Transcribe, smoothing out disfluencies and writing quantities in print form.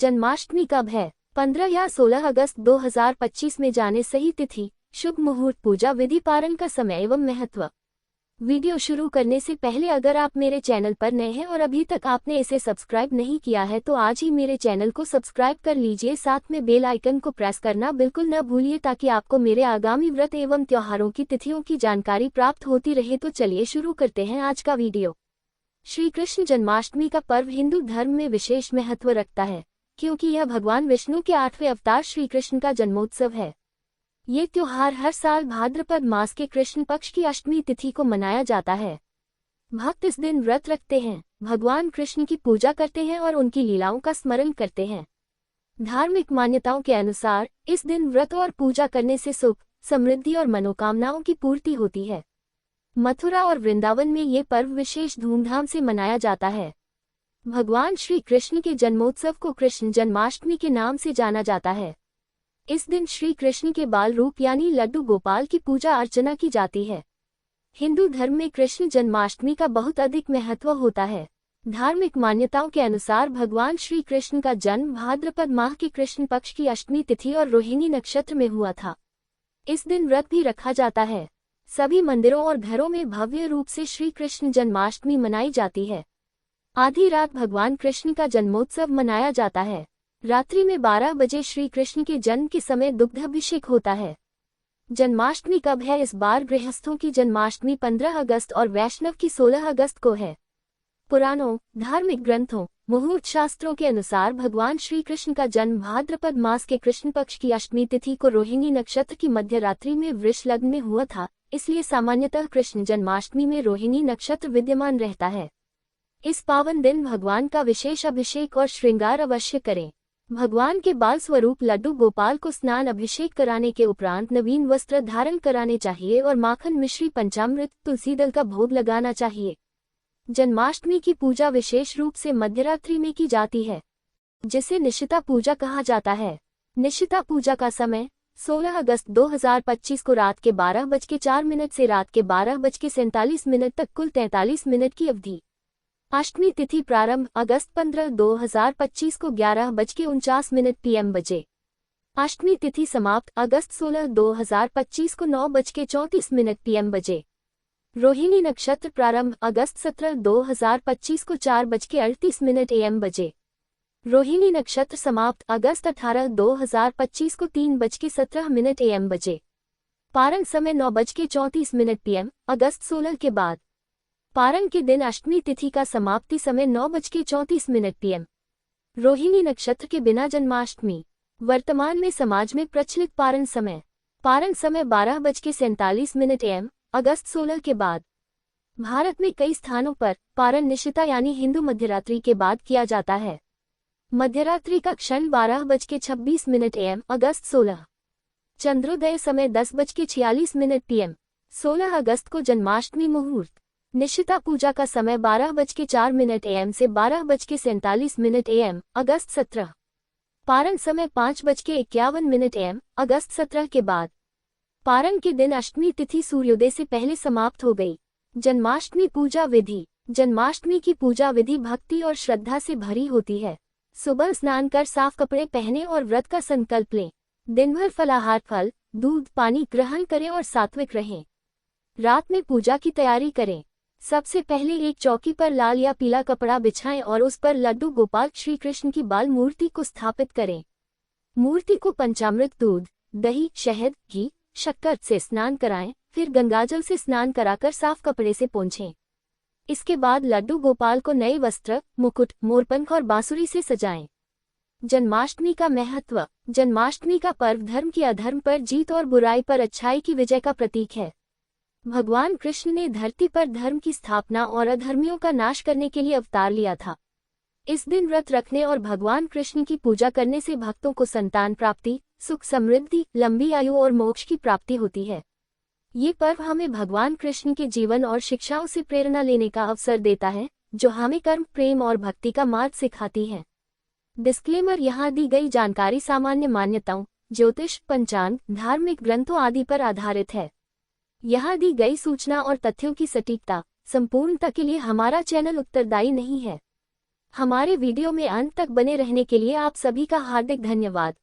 जन्माष्टमी कब है? 15 या 16 अगस्त 2025 में जाने सही तिथि, शुभ मुहूर्त, पूजा विधि, पारण का समय एवं महत्व। वीडियो शुरू करने से पहले अगर आप मेरे चैनल पर नए हैं और अभी तक आपने इसे सब्सक्राइब नहीं किया है तो आज ही मेरे चैनल को सब्सक्राइब कर लीजिए, साथ में बेल आइकन को प्रेस करना बिल्कुल न भूलिए ताकि आपको मेरे आगामी व्रत एवं त्योहारों की तिथियों की जानकारी प्राप्त होती रहे। तो चलिए शुरू करते हैं आज का वीडियो। श्री कृष्ण जन्माष्टमी का पर्व हिंदू धर्म में विशेष महत्व रखता है क्योंकि यह भगवान विष्णु के 8वें अवतार श्री कृष्ण का जन्मोत्सव है। ये त्योहार हर साल भाद्रपद मास के कृष्ण पक्ष की अष्टमी तिथि को मनाया जाता है। भक्त इस दिन व्रत रखते हैं, भगवान कृष्ण की पूजा करते हैं और उनकी लीलाओं का स्मरण करते हैं। धार्मिक मान्यताओं के अनुसार इस दिन व्रत और पूजा करने से सुख, समृद्धि और मनोकामनाओं की पूर्ति होती है। मथुरा और वृंदावन में ये पर्व विशेष धूमधाम से मनाया जाता है। भगवान श्री कृष्ण के जन्मोत्सव को कृष्ण जन्माष्टमी के नाम से जाना जाता है। इस दिन श्री कृष्ण के बाल रूप यानी लड्डू गोपाल की पूजा अर्चना की जाती है। हिंदू धर्म में कृष्ण जन्माष्टमी का बहुत अधिक महत्व होता है। धार्मिक मान्यताओं के अनुसार भगवान श्री कृष्ण का जन्म भाद्रपद माह के कृष्ण पक्ष की अष्टमी तिथि और रोहिणी नक्षत्र में हुआ था। इस दिन व्रत भी रखा जाता है। सभी मंदिरों और घरों में भव्य रूप से श्री कृष्ण जन्माष्टमी मनाई जाती है। आधी रात भगवान कृष्ण का जन्मोत्सव मनाया जाता है। रात्रि में 12 बजे श्री कृष्ण के जन्म के समय दुग्धाभिषेक होता है। जन्माष्टमी कब है? इस बार गृहस्थों की जन्माष्टमी 15 अगस्त और वैष्णव की 16 अगस्त को है। पुराणों, धार्मिक ग्रंथों, मुहूर्त शास्त्रों के अनुसार भगवान श्री कृष्ण का जन्म भाद्रपद मास के कृष्ण पक्ष की अष्टमी तिथि को रोहिणी नक्षत्र की मध्य रात्रि में वृष लग्न में हुआ था, इसलिए सामान्यतः कृष्ण जन्माष्टमी में रोहिणी नक्षत्र विद्यमान रहता है। इस पावन दिन भगवान का विशेष अभिषेक और श्रृंगार अवश्य करें। भगवान के बाल स्वरूप लड्डू गोपाल को स्नान अभिषेक कराने के उपरांत नवीन वस्त्र धारण कराने चाहिए और माखन, मिश्री, पंचामृत, तुलसी दल का भोग लगाना चाहिए। जन्माष्टमी की पूजा विशेष रूप से मध्यरात्रि में की जाती है, जिसे निशिता पूजा कहा जाता है। निशिता पूजा का समय 16 अगस्त 2025 को रात के 12:04 से रात के 12:47 तक कुल 43 मिनट की अवधि। अष्टमी तिथि प्रारंभ अगस्त 15, 2025 को 11:49 PM बजे। अष्टमी तिथि समाप्त अगस्त 16, 2025 को 9:34 PM बजे। रोहिणी नक्षत्र प्रारंभ अगस्त 17, 2025 को 4:38 AM बजे। रोहिणी नक्षत्र समाप्त अगस्त 18, 2025 को 3:17 AM बजे। पारण समय 9:34 PM अगस्त 16 के बाद। पारण के दिन अष्टमी तिथि का समाप्ति समय 9:34 PM। रोहिणी नक्षत्र के बिना जन्माष्टमी। वर्तमान में समाज में प्रचलित पारण समय 12:47 AM अगस्त 16 के बाद। भारत में कई स्थानों पर पारण निशिता यानी हिंदू मध्यरात्रि के बाद किया जाता है। मध्यरात्रि का क्षण 12:26 AM अगस्त 16। चंद्रोदय समय 10:46 PM 16 अगस्त को जन्माष्टमी मुहूर्त। निशिता पूजा का समय 12:04 AM से 12:47 AM अगस्त 17। पारण समय 5:51 AM अगस्त 17 के बाद। पारण के दिन अष्टमी तिथि सूर्योदय से पहले समाप्त हो गई। जन्माष्टमी पूजा विधि। जन्माष्टमी की पूजा विधि भक्ति और श्रद्धा से भरी होती है। सुबह स्नान कर साफ कपड़े पहने और व्रत का संकल्प लें। दिन भर फलाहार, फल, दूध, पानी ग्रहण करें और सात्विक रहें। रात में पूजा की तैयारी करें। सबसे पहले एक चौकी पर लाल या पीला कपड़ा बिछाएं और उस पर लड्डू गोपाल श्री कृष्ण की बाल मूर्ति को स्थापित करें। मूर्ति को पंचामृत, दूध, दही, शहद, घी, शक्कर से स्नान कराएं, फिर गंगाजल से स्नान कराकर साफ कपड़े से पोंछें। इसके बाद लड्डू गोपाल को नए वस्त्र, मुकुट, मोरपंख और बांसुरी से सजाएं। जन्माष्टमी का महत्व। जन्माष्टमी का पर्व धर्म की अधर्म पर जीत और बुराई पर अच्छाई की विजय का प्रतीक है। भगवान कृष्ण ने धरती पर धर्म की स्थापना और अधर्मियों का नाश करने के लिए अवतार लिया था। इस दिन व्रत रखने और भगवान कृष्ण की पूजा करने से भक्तों को संतान प्राप्ति, सुख, समृद्धि, लंबी आयु और मोक्ष की प्राप्ति होती है। ये पर्व हमें भगवान कृष्ण के जीवन और शिक्षाओं से प्रेरणा लेने का अवसर देता है, जो हमें कर्म, प्रेम और भक्ति का मार्ग सिखाती है। डिस्क्लेमर: यहाँ दी गई जानकारी सामान्य मान्यताओं, ज्योतिष, पंचांग, धार्मिक ग्रंथों आदि पर आधारित है। यहाँ दी गई सूचना और तथ्यों की सटीकता, संपूर्णता के लिए हमारा चैनल उत्तरदायी नहीं है। हमारे वीडियो में अंत तक बने रहने के लिए आप सभी का हार्दिक धन्यवाद।